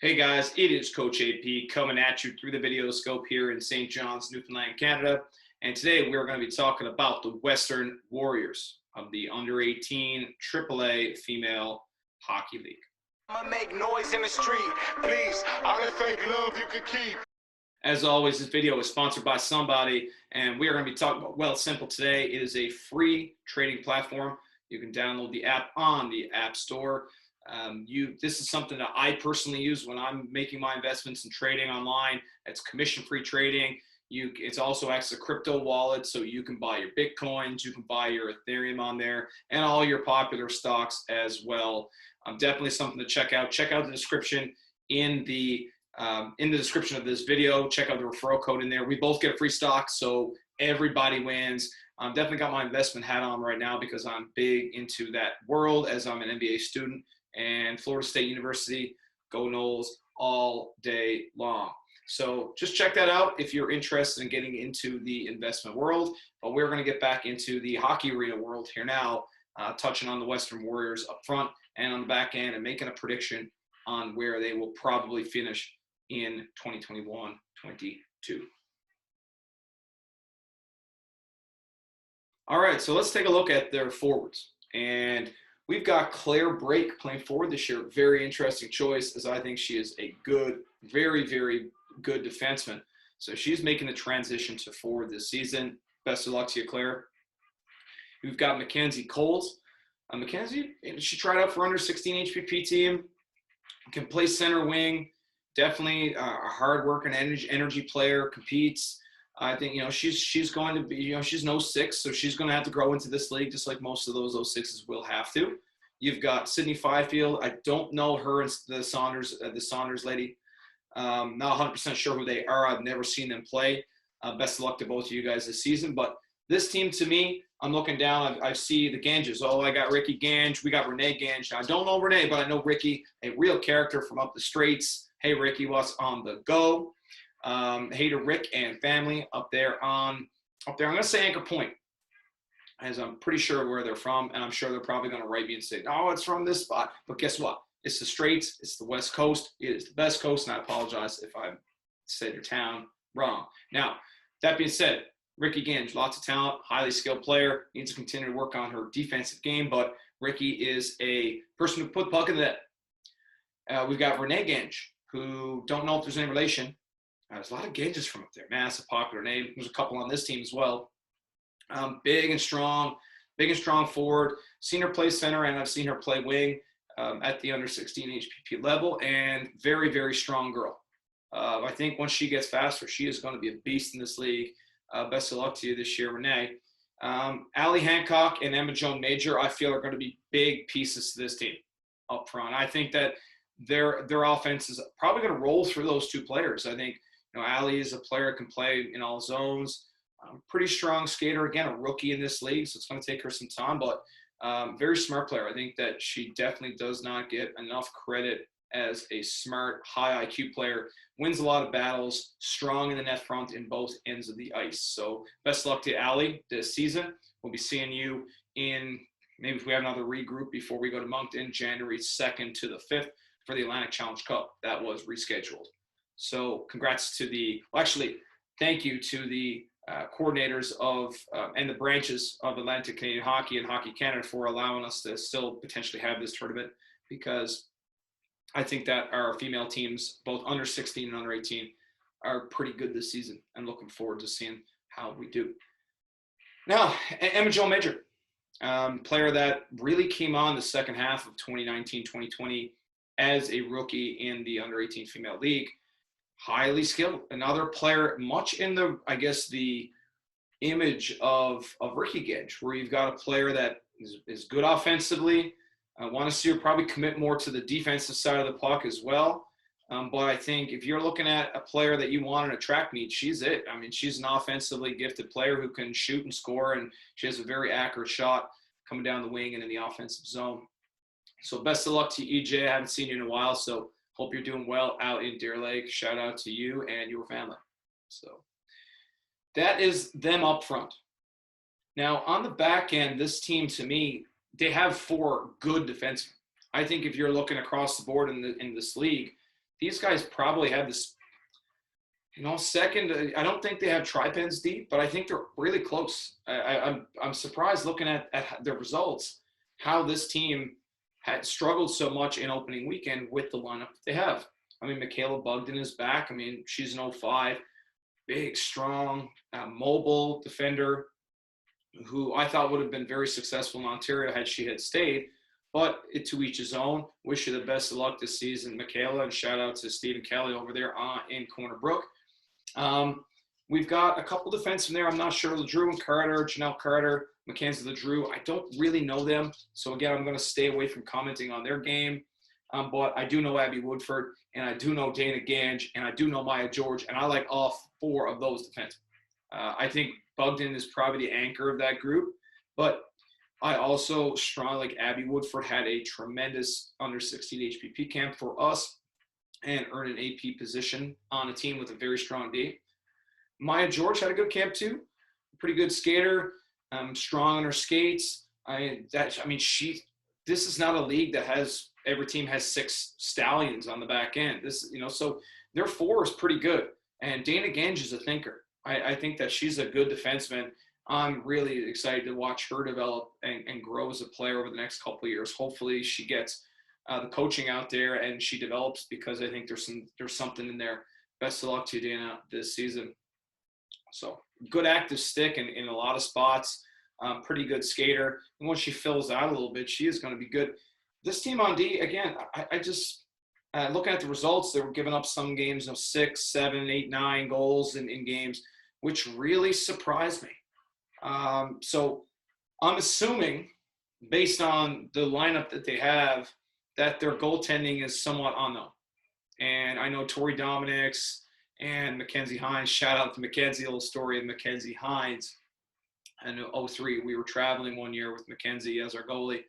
Hey guys, it is Coach AP coming at you through the video scope here in St. John's, Newfoundland, Canada. And today we're going to be talking about the Western Warriors of the under 18 AAA Female Hockey League. I'ma make noise in the street, please. All that fake love you can keep. As always, this video is sponsored by somebody, and we are going to be talking about Well Simple today. It is a free trading platform. You can download the app on the App Store. This is something that I personally use when I'm making my investments and trading online. It's commission-free trading. It's also acts as a crypto wallet, so you can buy your Bitcoins, you can buy your Ethereum on there, and all your popular stocks as well. Definitely something to check out. Check out the description in the description of this video. Check out the referral code in there. We both get a free stock, so everybody wins. Definitely got my investment hat on right now because I'm big into that world as I'm an MBA student. And Florida State University, go Noles all day long. So just check that out if you're interested in getting into the investment world. But we're going to get back into the hockey arena world here now, touching on the Western Warriors up front and on the back end and making a prediction on where they will probably finish in 2021-22. All right, so let's take a look at their forwards. And we've got Claire Brake playing forward this year. Very interesting choice, as I think she is a good, very, very good defenseman. So she's making the transition to forward this season. Best of luck to you, Claire. We've got Mackenzie Coles. Mackenzie, she tried out for under 16 HPP team. Can play center wing. Definitely a hard-working energy player. Competes. I think, she's going to be, she's an 06, so she's going to have to grow into this league just like most of those 06s will have to. You've got Sydney Fifield. I don't know her and the Saunders lady. Not 100% sure who they are. I've never seen them play. Best of luck to both of you guys this season. But this team, to me, I'm looking down. I see the Ganges. Oh, I got Ricky Gange. We got Renee Gange. I don't know Renee, but I know Ricky, a real character from up the Straits. Hey, Ricky, what's on the go? Hey to Rick and family up there. I'm going to say Anchor Point, as I'm pretty sure where they're from, and I'm sure they're probably going to write me and say, "Oh, it's from this spot." But guess what? It's the Straits. It's the West Coast. It is the best coast, and I apologize if I said your town wrong. Now, that being said, Ricky Gange, lots of talent, highly skilled player, needs to continue to work on her defensive game, but Ricky is a person who put the puck in the net. We've got Renee Gange, who don't know if there's any relation. There's a lot of Ganges from up there. Massive popular name. There's a couple on this team as well. Big and strong forward. Seen her play center, and I've seen her play wing at the under 16 HPP level, and very, very strong girl. I think once she gets faster, she is going to be a beast in this league. Best of luck to you this year, Renee. Allie Hancock and Emma Joan Major, I feel, are going to be big pieces to this team up front. I think that their offense is probably going to roll through those two players. I think Allie is a player who can play in all zones. Pretty strong skater. Again, a rookie in this league, so it's going to take her some time, but very smart player. I think that she definitely does not get enough credit as a smart, high IQ player. Wins a lot of battles, strong in the net front in both ends of the ice. So best of luck to Allie this season. We'll be seeing you in, maybe if we have another regroup before we go to Moncton, January 2nd to the 5th for the Atlantic Challenge Cup. That was rescheduled. So congrats to thank you to the coordinators of and the branches of Atlantic Canadian Hockey and Hockey Canada for allowing us to still potentially have this tournament, because I think that our female teams, both under 16 and under 18, are pretty good this season. I'm looking forward to seeing how we do. Now, Emma Joan Major, player that really came on the second half of 2019-2020 as a rookie in the under 18 female league. Highly skilled. Another player much in the, I guess, the image of Ricky Gange, where you've got a player that is good offensively. I want to see her probably commit more to the defensive side of the puck as well. But I think if you're looking at a player that you want in a track meet, she's it. I mean, she's an offensively gifted player who can shoot and score, and she has a very accurate shot coming down the wing and in the offensive zone. So best of luck to you, EJ. I haven't seen you in a while, so hope you're doing well out in Deer Lake. Shout out to you and your family. So that is them up front. Now, on the back end, this team, to me, they have four good defensemen. I think if you're looking across the board in this league, these guys probably have this, second. I don't think they have tri-pens deep, but I think they're really close. I'm surprised looking at their results, how this team had struggled so much in opening weekend with the lineup that they have. I mean, Michaela Bugden is back. I mean, she's an 05, big, strong, mobile defender who I thought would have been very successful in Ontario had she had stayed. But to each his own. Wish you the best of luck this season, Michaela, and shout out to Stephen Kelly over there in Corner Brook. We've got a couple defensemen there. I'm not sure. LeDrew and Carter, Janelle Carter, Mackenzie LeDrew. I don't really know them. So, again, I'm going to stay away from commenting on their game. But I do know Abby Woodford, and I do know Dana Gange, and I do know Maya George, and I like all four of those defensemen. I think Bugden is probably the anchor of that group, but I also strongly like Abby Woodford had a tremendous under 16 HPP camp for us and earned an AP position on a team with a very strong D. Maya George had a good camp too, pretty good skater, strong on her skates. This is not a league that has every team has 6 stallions on the back end. So their 4 is pretty good. And Dana Gange is a thinker. I think that she's a good defenseman. I'm really excited to watch her develop and grow as a player over the next couple of years. Hopefully she gets the coaching out there and she develops, because I think there's something in there. Best of luck to you, Dana, this season. So good active stick in a lot of spots. Pretty good skater. And once she fills out a little bit, she is going to be good. This team on D, again, I just looking at the results, they were giving up some games, 6, 7, 8, 9 goals in games, which really surprised me. So I'm assuming, based on the lineup that they have, that their goaltending is somewhat unknown. And I know Tori Dominics and Mackenzie Hines. Shout out to Mackenzie, a little story of Mackenzie Hines. And in 03, we were traveling one year with Mackenzie as our goalie.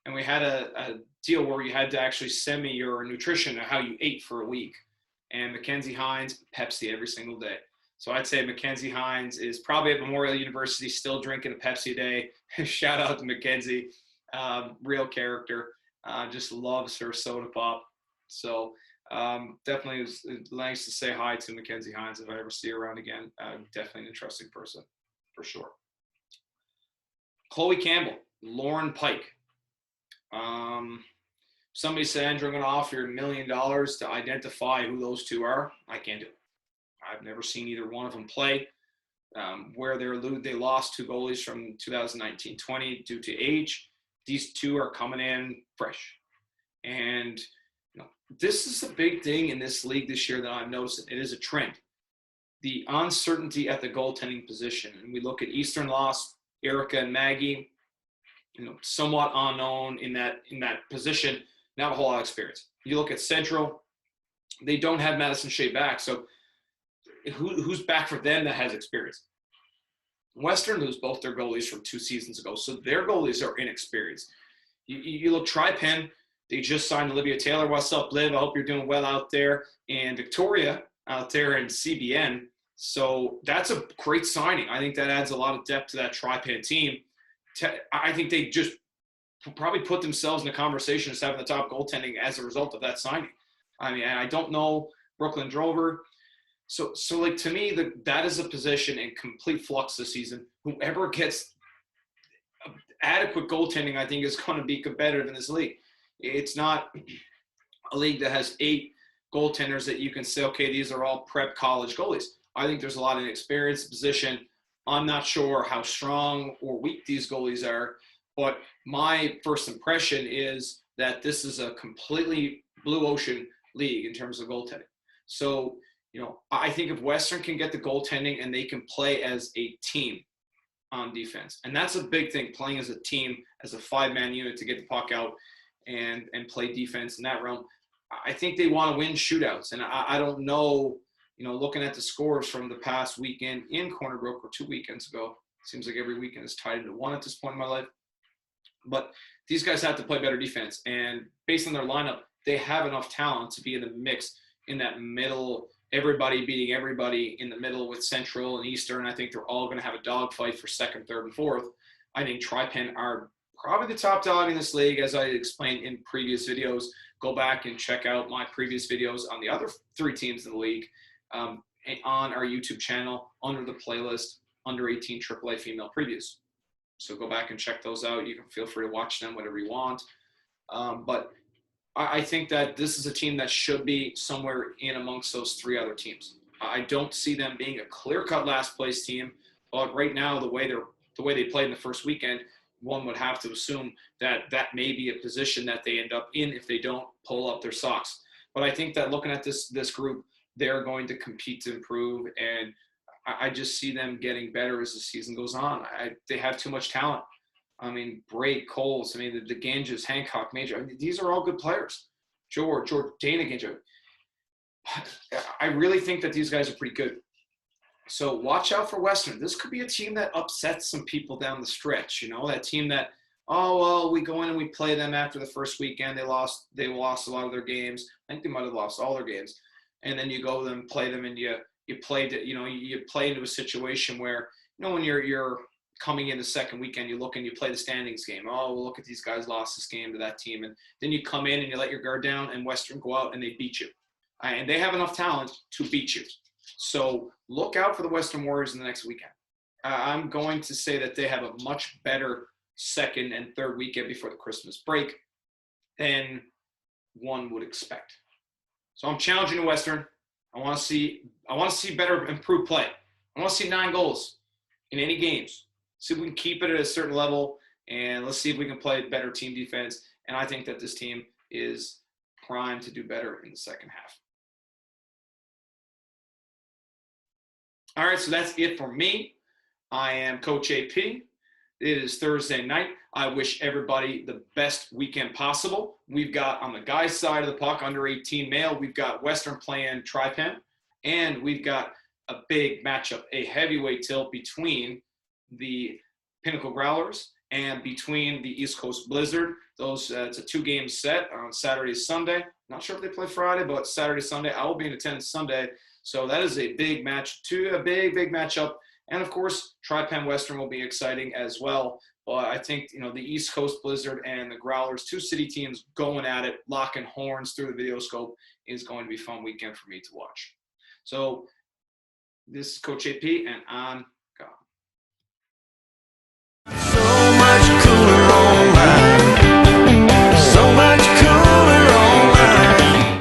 And we had a deal where you had to actually send me your nutrition and how you ate for a week. And Mackenzie Hines, Pepsi every single day. So I'd say Mackenzie Hines is probably at Memorial University still drinking a Pepsi a day. Shout out to Mackenzie. Real character. Just loves her soda pop. So definitely it was nice to say hi to Mackenzie Hines if I ever see her around again. Definitely an interesting person for sure. Chloe Campbell, Lauren Pike. Somebody said, Andrew, I'm going to offer you $1 million to identify who those two are. I can't do it. I've never seen either one of them play. Where they lost 2 goalies from 2019-20 due to age. These 2 are coming in fresh. And this is a big thing in this league this year that I'm noticing. It is a trend. The uncertainty at the goaltending position. And we look at Eastern lost Erica and Maggie, somewhat unknown in that position, not a whole lot of experience. You look at Central, they don't have Madison Shea back. So who's back for them that has experience? Western lose both their goalies from 2 seasons ago, so their goalies are inexperienced. You look Tri-Pen, they just signed Olivia Taylor. What's up, Liv? I hope you're doing well out there. And Victoria out there in CBN. So that's a great signing. I think that adds a lot of depth to that Tri-Pen team. I think they just probably put themselves in a conversation as having the top goaltending as a result of that signing. I mean, and I don't know Brooklyn Drover. So like, to me, that is a position in complete flux this season. Whoever gets adequate goaltending, I think, is going to be competitive in this league. It's not a league that has 8 goaltenders that you can say, okay, these are all prep college goalies. I think there's a lot of inexperience position. I'm not sure how strong or weak these goalies are, but my first impression is that this is a completely blue ocean league in terms of goaltending. So, I think if Western can get the goaltending and they can play as a team on defense, and that's a big thing, playing as a team, as a 5-man unit to get the puck out and play defense in that realm. I think they want to win shootouts. And I don't know, looking at the scores from the past weekend in Corner Brook or 2 weekends ago, seems like every weekend is tied into 1 at this point in my life. But these guys have to play better defense. And based on their lineup, they have enough talent to be in the mix in that middle, everybody beating everybody in the middle with Central and Eastern. I think they're all going to have a dogfight for 2nd, 3rd, and 4th. I think Tri-Pen are probably the top dog in this league, as I explained in previous videos. Go back and check out my previous videos on the other 3 teams in the league on our YouTube channel under the playlist under 18 AAA female previews. So go back and check those out. You can feel free to watch them whenever you want. But I think that this is a team that should be somewhere in amongst those 3 other teams. I don't see them being a clear-cut last place team, but right now the way they played in the first weekend, one would have to assume that that may be a position that they end up in if they don't pull up their socks. But I think that looking at this group, they're going to compete to improve, and I just see them getting better as the season goes on. They have too much talent. I mean, Bray, Coles, I mean, the Ganges, Hancock, Major. I mean, these are all good players. George, Dana Ganges. I really think that these guys are pretty good. So watch out for Western. This could be a team that upsets some people down the stretch. You know, that team that, oh, well, we go in and we play them after the first weekend. They lost a lot of their games. I think they might have lost all their games. And then you go and play them, and you play into a situation where, you know, when you're coming in the second weekend, you look and you play the standings game. Oh, well, look at these guys lost this game to that team. And then you come in and you let your guard down, and Western go out and they beat you. And they have enough talent to beat you. So look out for the Western Warriors in the next weekend. I'm going to say that they have a much better second and third weekend before the Christmas break than one would expect. So I'm challenging the Western. I want to see better improved play. I want to see 9 goals in any games. See if we can keep it at a certain level, and let's see if we can play better team defense. And I think that this team is primed to do better in the second half. All right, so that's it for me. I am Coach AP. It is Thursday night. I wish everybody the best weekend possible. We've got, on the guys' side of the puck, under 18 male, we've got Western playing Tri-Pen, and we've got a big matchup, a heavyweight tilt between the Pinnacle Growlers and between the East Coast Blizzard. It's a 2-game set on Saturday, Sunday. Not sure if they play Friday, but Saturday, Sunday. I will be in attendance Sunday. So that is a big match, a big matchup. And of course, Tri-Pen Western will be exciting as well. But I think, you know, the East Coast Blizzard and the Growlers, 2 city teams going at it, locking horns through the video scope, is going to be a fun weekend for me to watch. So this is Coach AP, and on